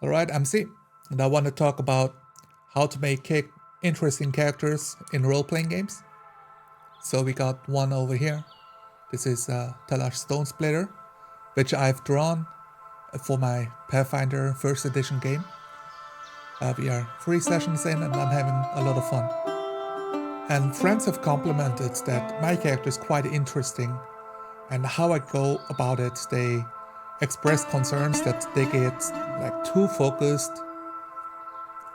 Alright, I'm C, and I want to talk about how to make interesting characters in role-playing games. So we got one over here. This is Talash Stone Splitter, which I've drawn for my Pathfinder first edition game. We are 3 sessions in and I'm having a lot of fun. And friends have complimented that my character is quite interesting, and how I go about it, they express concerns that they get too focused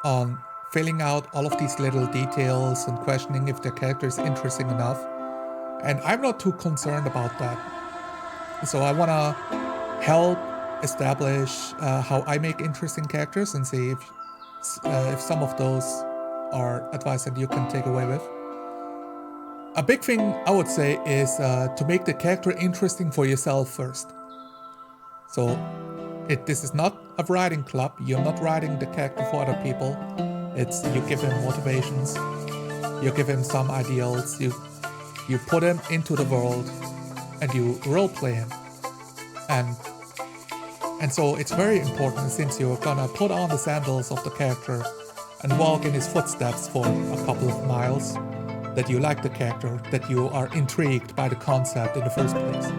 on filling out all of these little details and questioning if their character is interesting enough. And I'm not too concerned about that. So I want to help establish how I make interesting characters and see if some of those are advice that you can take away with. A big thing I would say is to make the character interesting for yourself first. So this is not a writing club. You're not writing the character for other people. It's you give him motivations, you give him some ideals, you put him into the world and you roleplay him. And so it's very important, since you're gonna put on the sandals of the character and walk in his footsteps for a couple of miles, that you like the character, that you are intrigued by the concept in the first place.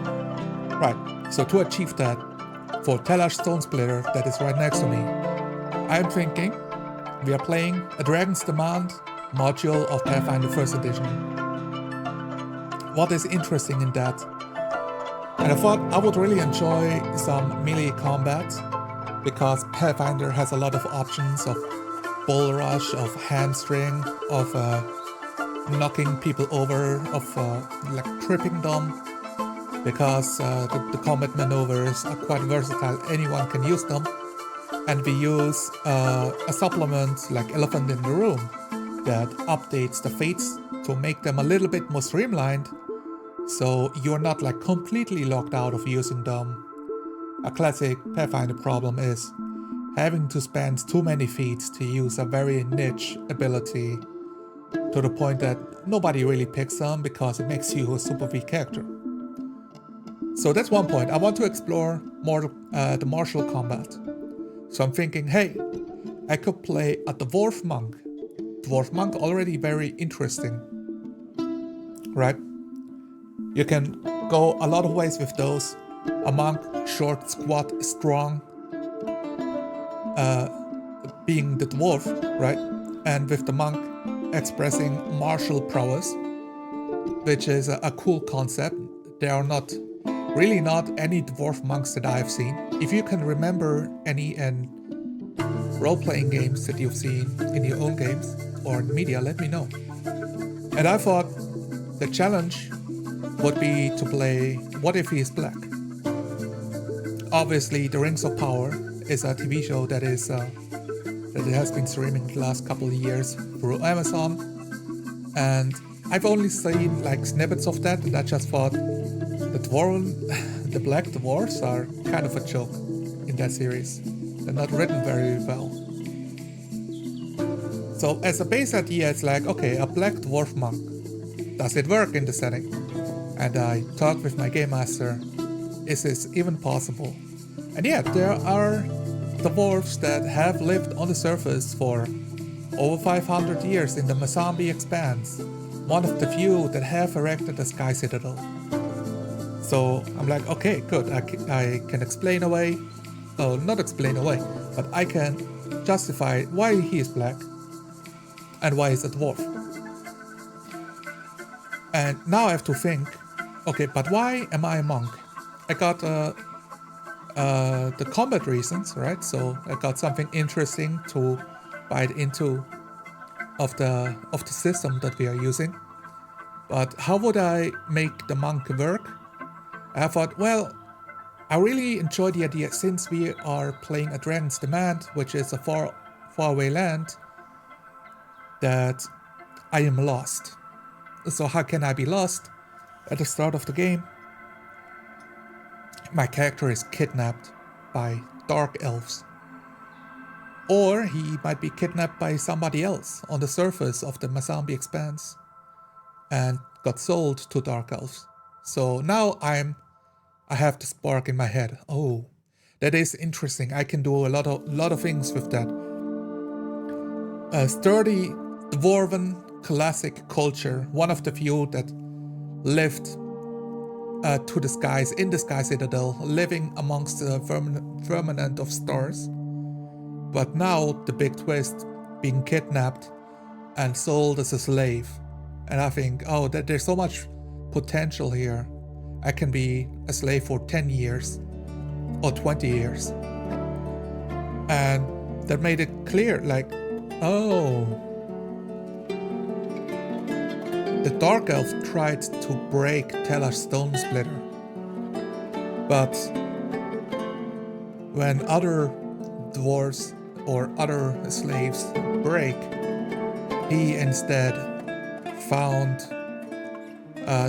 Right, so to achieve that, for Talash Stone Splitter that is right next to me, I'm thinking we are playing a Dragon's Demand module of Pathfinder 1st edition. What is interesting in that? And I thought I would really enjoy some melee combat, because Pathfinder has a lot of options of bull rush, of hamstring, of knocking people over, of tripping them, because the combat maneuvers are quite versatile. Anyone can use them. And we use a supplement like Elephant in the Room that updates the fates to make them a little bit more streamlined, so you're not completely locked out of using them. A classic Pathfinder problem is having to spend too many feats to use a very niche ability, to the point that nobody really picks them because it makes you a super weak character. So that's one point. I want to explore more the martial combat. So I'm thinking, hey, I could play a Dwarf Monk. Dwarf Monk already very interesting, right? You can go a lot of ways with those. A monk, short, squat, strong, being the dwarf, right? And with the monk expressing martial prowess, which is a cool concept. There are not any dwarf monks that I've seen. If you can remember any role-playing games that you've seen in your own games or in media, let me know. And I thought the challenge would be to play What If He Is Black? Obviously, The Rings of Power is a TV show that has been streaming the last couple of years through Amazon, and I've only seen snippets of that, and I just thought the black dwarves are kind of a joke in that series. They're not written very well. So as a base idea, it's okay, a black dwarf monk. Does it work in the setting? And I talked with my game master, is this even possible? And yeah, there are dwarves that have lived on the surface for over 500 years in the Mazambi Expanse, one of the few that have erected a sky citadel. So I'm okay, good, I can explain away, not explain away, but I can justify why he is black and why he's a dwarf. And now I have to think, okay, but why am I a monk? I got the combat reasons, right? So I got something interesting to bite into of the system that we are using. But how would I make the monk work? I thought, well, I really enjoy the idea, since we are playing a Dragon's Demand, which is a far away land, that I am lost. So how can I be lost? At the start of the game, my character is kidnapped by dark elves. Or he might be kidnapped by somebody else on the surface of the Mazambi Expanse and got sold to dark elves. So now I have the spark in my head. Oh, that is interesting. I can do a lot of things with that. A sturdy dwarven classic culture, one of the few that lived to the skies, in the Sky Citadel, living amongst the firmament of stars. But now the big twist, being kidnapped and sold as a slave. And I think, oh, there's so much potential here. I can be a slave for 10 years or 20 years. And that made it clear, like, oh, the Dark Elf tried to break Tellar's Stone Splitter. But when other dwarves or other slaves break, he instead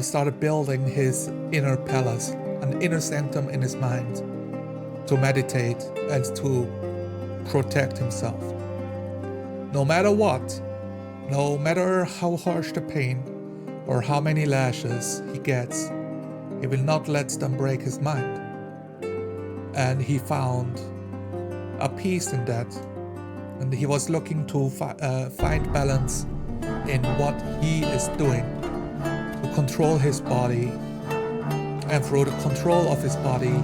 started building his inner palace, an inner sanctum in his mind, to meditate and to protect himself. No matter what, no matter how harsh the pain or how many lashes he gets, he will not let them break his mind. And he found a peace in that, and he was looking to find balance in what he is doing, to control his body, and through the control of his body,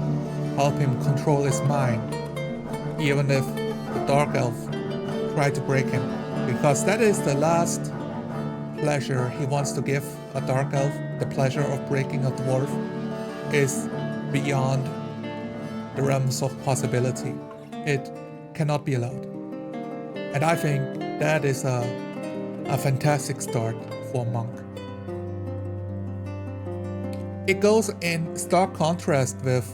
help him control his mind, even if the Dark Elf tried to break him, because that is the last pleasure he wants to give a Dark Elf. The pleasure of breaking a dwarf is beyond the realms of possibility. It cannot be allowed. And I think that is a fantastic start for Monk. It goes in stark contrast with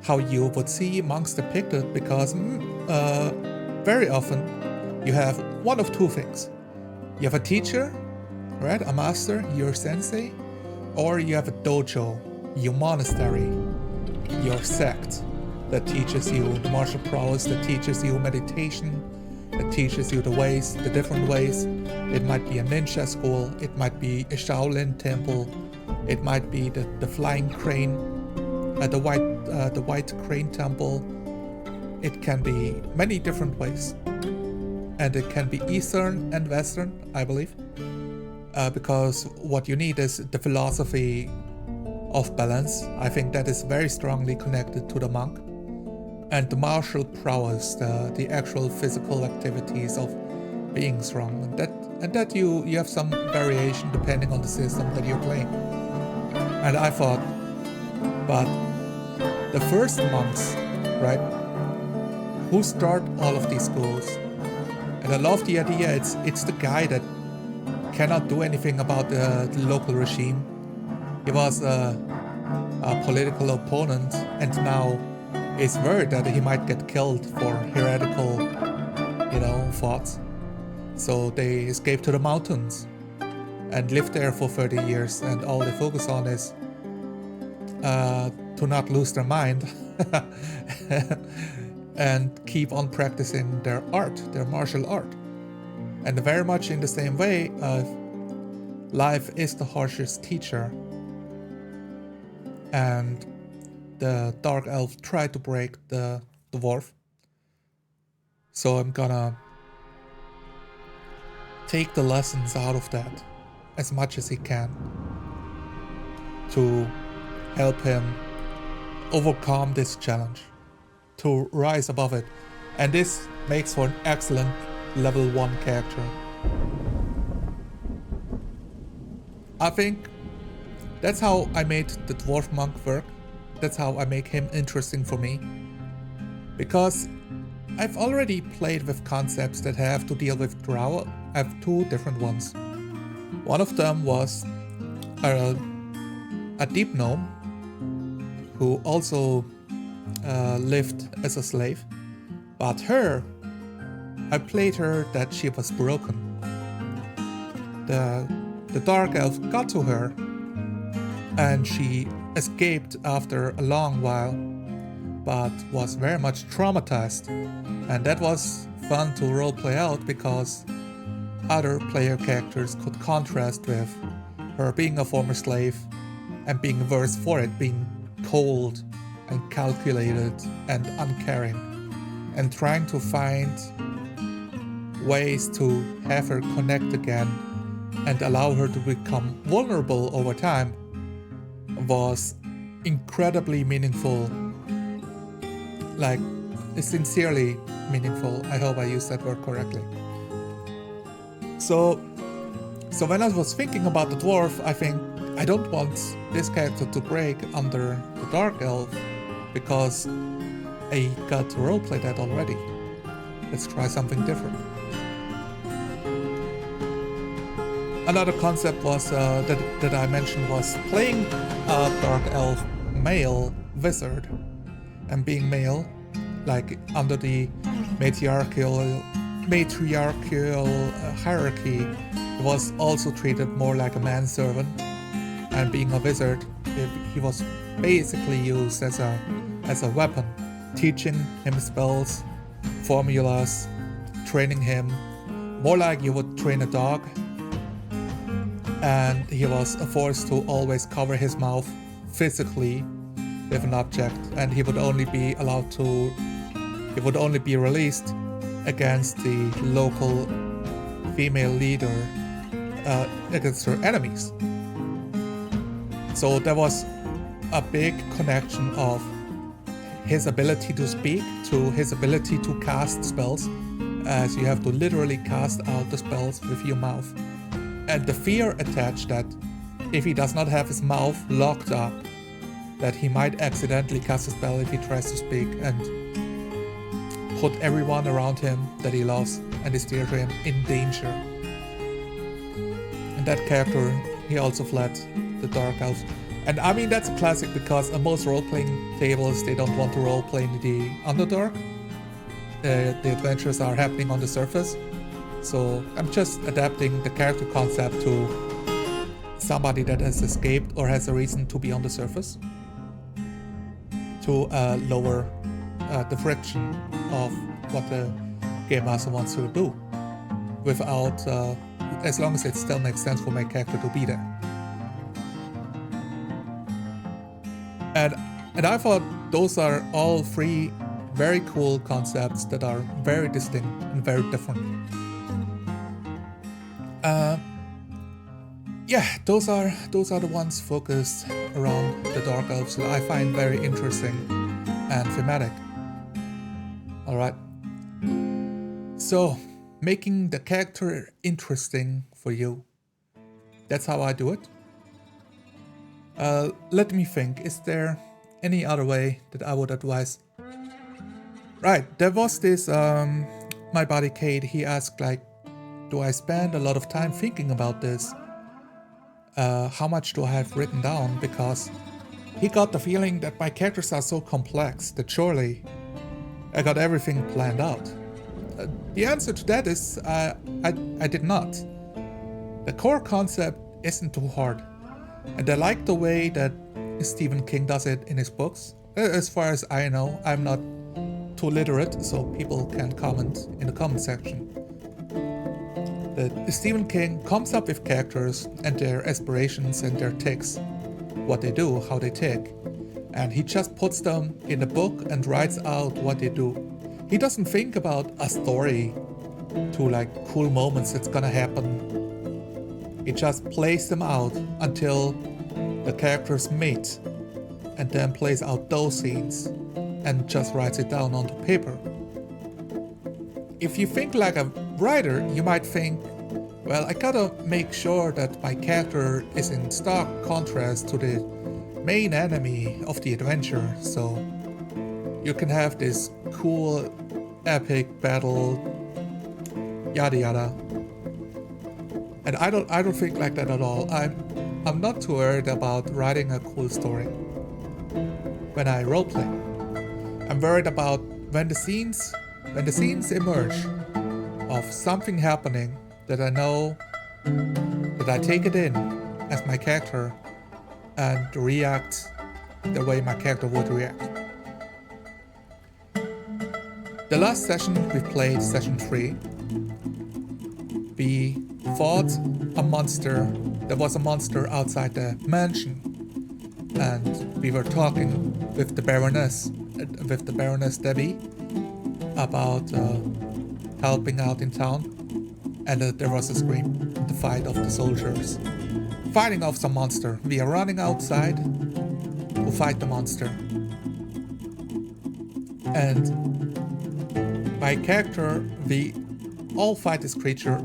how you would see monks depicted, because very often you have one of two things. You have a teacher, right? A master, your sensei, or you have a dojo, your monastery, your sect that teaches you the martial prowess, that teaches you meditation, that teaches you the ways, the different ways. It might be a ninja school, it might be a Shaolin temple, it might be the flying crane, the white crane temple. It can be many different ways. And it can be Eastern and Western, I believe. Because what you need is the philosophy of balance. I think that is very strongly connected to the monk. And the martial prowess, the actual physical activities of being strong. And that you have some variation depending on the system that you're playing. And I thought, but the first monks, right, who start all of these schools, and I love the idea, it's the guy that cannot do anything about the local regime. He was a political opponent, and now is worried that he might get killed for heretical, thoughts. So they escape to the mountains and live there for 30 years, and all they focus on is to not lose their mind and keep on practicing their art, their martial art. And very much in the same way, life is the harshest teacher. And the Dark Elf tried to break the dwarf. So I'm gonna take the lessons out of that as much as he can to help him overcome this challenge, to rise above it. And this makes for an excellent level 1 character. I think that's how I made the dwarf monk work. That's how I make him interesting for me. Because I've already played with concepts that have to deal with drow. I have two different ones. One of them was a deep gnome who also lived as a slave. But I played her that she was broken. The Dark Elf got to her and she escaped after a long while, but was very much traumatized. And that was fun to roleplay out because other player characters could contrast with her being a former slave and being worse for it, being cold and calculated and uncaring, and trying to find ways to have her connect again and allow her to become vulnerable over time was incredibly meaningful. Like, sincerely meaningful. I hope I used that word correctly. So when I was thinking about the dwarf, I think I don't want this character to break under the dark elf because I got to roleplay that already. Let's try something different. Another concept was that I mentioned was playing a dark elf male wizard, and being male, like under the matriarchal hierarchy, was also treated more like a manservant, and being a wizard, he was basically used as a weapon, teaching him spells, formulas, training him, more like you would train a dog. And he was forced to always cover his mouth physically with an object, and he would only be released against the local female leader, against her enemies. So there was a big connection of his ability to speak to his ability to cast spells, as you have to literally cast out the spells with your mouth. And the fear attached that if he does not have his mouth locked up, that he might accidentally cast a spell if he tries to speak and put everyone around him that he loves and is dear to him in danger. And that character, he also fled the Dark Elves. And I mean, that's a classic because on most role-playing tables, they don't want to role-play in the Underdark. The adventures are happening on the surface. So I'm just adapting the character concept to somebody that has escaped or has a reason to be on the surface, to lower the friction of what the game master wants to do, without, as long as it still makes sense for my character to be there. And I thought those are all three very cool concepts that are very distinct and very different. Those are the ones focused around the Dark Elves that I find very interesting and thematic. Alright. So, making the character interesting for you. That's how I do it. Let me think, is there any other way that I would advise? Right, there was this, my buddy Kate, he asked like, do I spend a lot of time thinking about this? How much do I have written down? Because he got the feeling that my characters are so complex that surely I got everything planned out. The answer to that is I did not. The core concept isn't too hard. And I like the way that Stephen King does it in his books. As far as I know, I'm not too literate, so people can comment in the comment section. Stephen King comes up with characters and their aspirations and their tics, what they do, how they tick, and he just puts them in a book and writes out what they do. He doesn't think about a story to like cool moments that's gonna happen. He just plays them out until the characters meet, and then plays out those scenes and just writes it down onto paper. If you think like a writer, you might think, well, I gotta make sure that my character is in stark contrast to the main enemy of the adventure, so you can have this cool, epic battle, yada yada. And I don't think like that at all. I'm not too worried about writing a cool story when I roleplay. I'm worried about when the scenes emerge of something happening that I know that I take it in as my character and react the way my character would react. The last session we played, session 3, we fought a monster. There was a monster outside the mansion, and we were talking with the Baroness Debbie about helping out in town, and there was a scream, the fight of the soldiers. Fighting off some monster. We are running outside to fight the monster. And my character, we all fight this creature,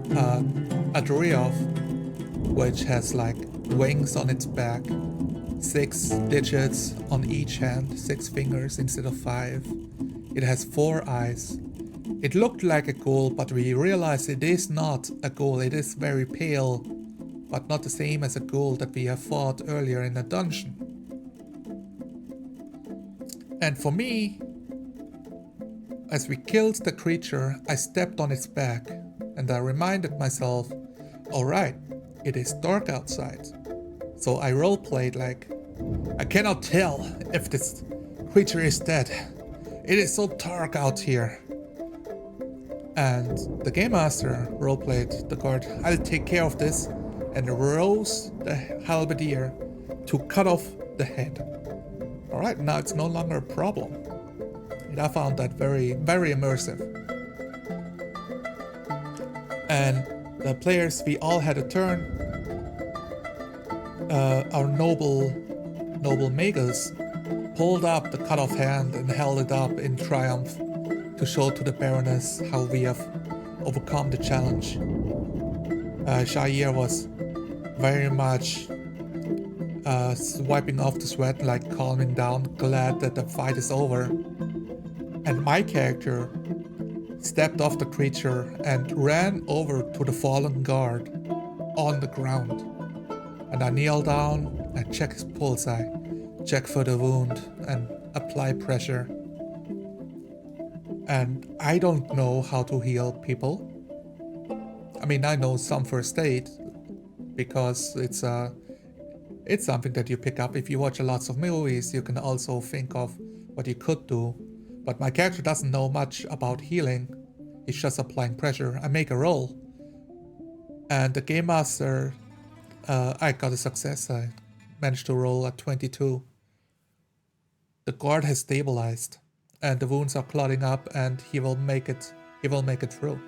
a Dwarf, which has like wings on its back, 6 digits on each hand, 6 fingers instead of 5. It has 4 eyes. It looked like a ghoul, but we realized it is not a ghoul. It is very pale, but not the same as a ghoul that we have fought earlier in a dungeon. And for me, as we killed the creature, I stepped on its back, and I reminded myself, alright, it is dark outside. So I roleplayed like, I cannot tell if this creature is dead. It is so dark out here. And the Game Master roleplayed the card, I'll take care of this, and rose the halberdier to cut off the head. Alright, now it's no longer a problem. And I found that very, very immersive. And the players, we all had a turn. Our noble Magus pulled up the cut off hand and held it up in triumph to show to the Baroness how we have overcome the challenge. Shair was very much wiping off the sweat, like calming down, glad that the fight is over. And my character stepped off the creature and ran over to the fallen guard on the ground. And I kneel down and check his pulse, I check for the wound and apply pressure. And I don't know how to heal people. I mean, I know some first aid because it's something that you pick up. If you watch lots of movies, you can also think of what you could do. But my character doesn't know much about healing. He's just applying pressure. I make a roll. And the Game Master, I got a success. I managed to roll a 22. The guard has stabilized, and the wounds are clotting up, and he will make it through.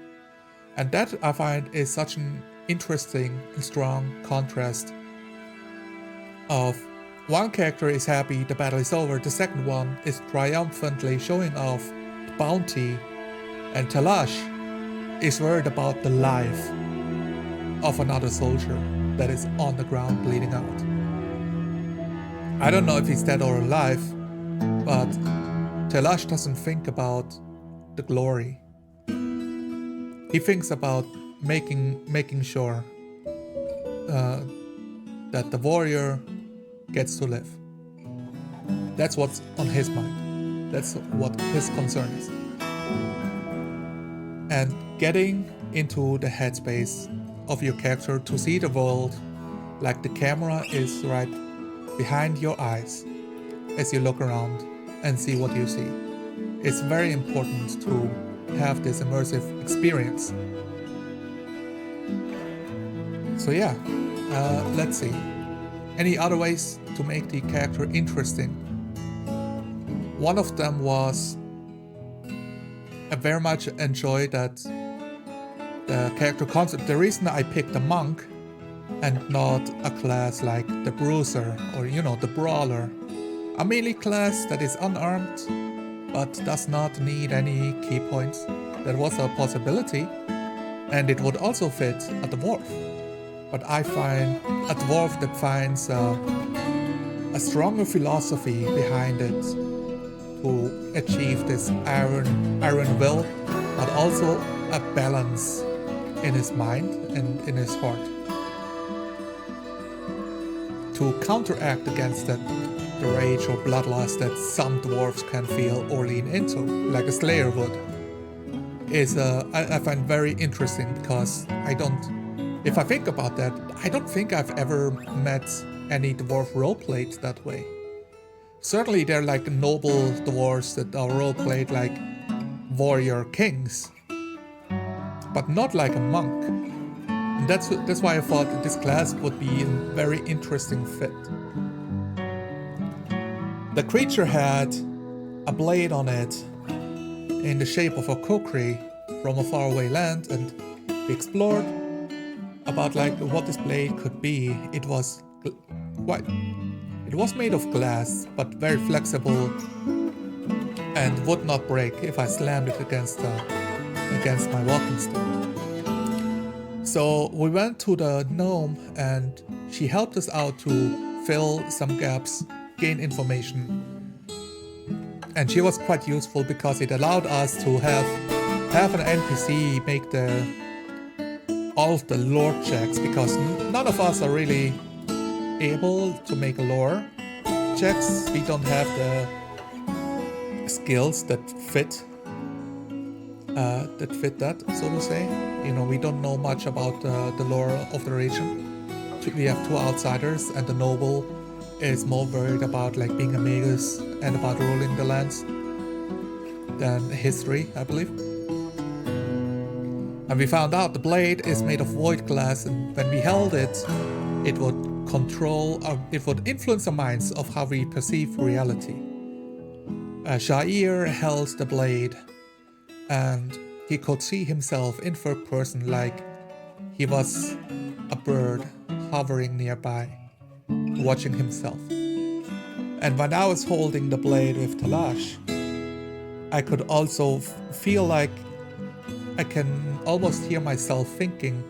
And that, I find, is such an interesting and strong contrast of one character is happy the battle is over, the second one is triumphantly showing off the bounty, and Talash is worried about the life of another soldier that is on the ground bleeding out. I don't know if he's dead or alive, but Talash doesn't think about the glory. He thinks about making sure that the warrior gets to live. That's what's on his mind. That's what his concern is. And getting into the headspace of your character to see the world like the camera is right behind your eyes as you look around and see what you see. It's very important to have this immersive experience. So yeah, let's see. Any other ways to make the character interesting? One of them was I very much enjoyed that the character concept. The reason I picked a monk and not a class like the bruiser or the brawler, a melee class that is unarmed but does not need any key points. That was a possibility, and it would also fit a dwarf. But I find a dwarf that finds a stronger philosophy behind it to achieve this iron will, but also a balance in his mind and in his heart to counteract against the rage or bloodlust that some dwarves can feel or lean into, like a slayer would. I find very interesting because if I think about that, I don't think I've ever met any dwarf roleplayed that way. Certainly they're like noble dwarves that are roleplayed like warrior kings, but not like a monk. And that's why I thought that this class would be a very interesting fit. The creature had a blade on it in the shape of a kukri from a faraway land, and we explored about like what this blade could be. It was made of glass, but very flexible and would not break if I slammed it against my walking stick. So we went to the gnome and she helped us out to fill some gaps, gain information. And she was quite useful because it allowed us to have an NPC make all of the lore checks, because none of us are really able to make lore checks. We don't have the skills that fit that, so to say. You know, we don't know much about the lore of the region. We have two outsiders, and the noble is more worried about like being a magus and about ruling the lands than history, I believe. And we found out the blade is made of void glass, and when we held it, it would influence the minds of how we perceive reality. Shair held the blade, and he could see himself in third person, like he was a bird hovering nearby, watching himself. And when I was holding the blade with Talash, I could also feel like I can almost hear myself thinking,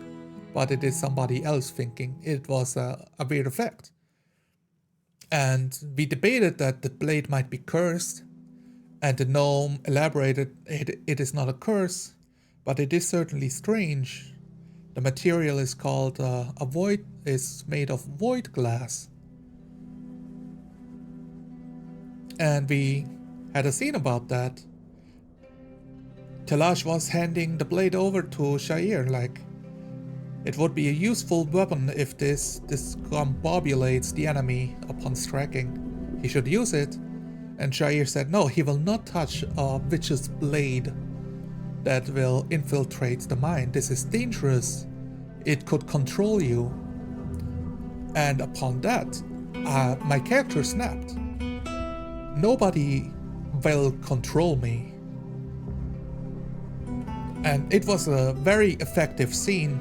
but it is somebody else thinking. It was a weird effect. And we debated that the blade might be cursed, and the gnome elaborated it is not a curse, but it is certainly strange. The material is called is made of void glass. And we had a scene about that. Talash was handing the blade over to Shair, like it would be a useful weapon if this discombobulates the enemy upon striking. He should use it. And Shair said no, he will not touch a witch's blade that will infiltrate the mind. This is dangerous. It could control you. And upon that, my character snapped. Nobody will control me. And it was a very effective scene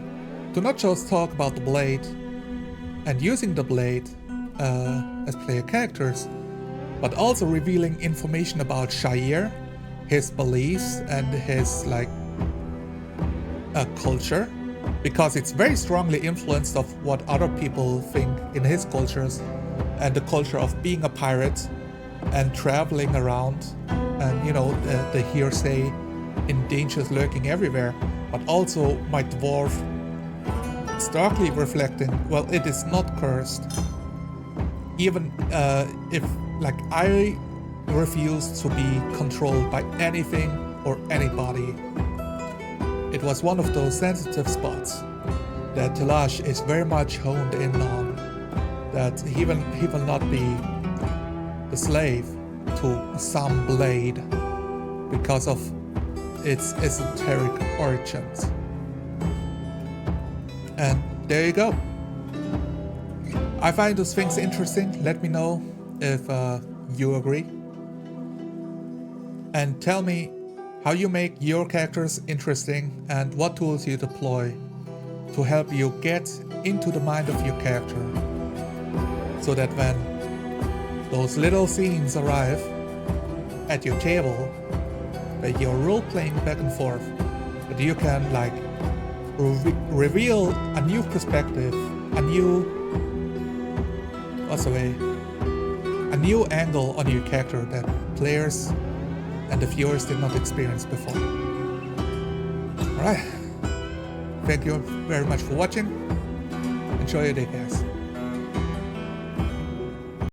to not just talk about the blade and using the blade as player characters, but also revealing information about Shair, his beliefs and his culture, because it's very strongly influenced of what other people think in his cultures, and the culture of being a pirate and traveling around, and you know, the hearsay in dangers lurking everywhere, but also my dwarf starkly reflecting, well, it is not cursed. Even if I refuse to be controlled by anything or anybody. It was one of those sensitive spots that Talash is very much honed in on, that he will not be the slave to some blade because of its esoteric origins. And there you go. I find those things interesting. Let me know if you agree. And tell me how you make your characters interesting and what tools you deploy to help you get into the mind of your character, so that when those little scenes arrive at your table where you're role-playing back and forth, that you can reveal a new perspective, a new angle on your character that players and the viewers did not experience before. Alright, thank you very much for watching. Enjoy your day, guys.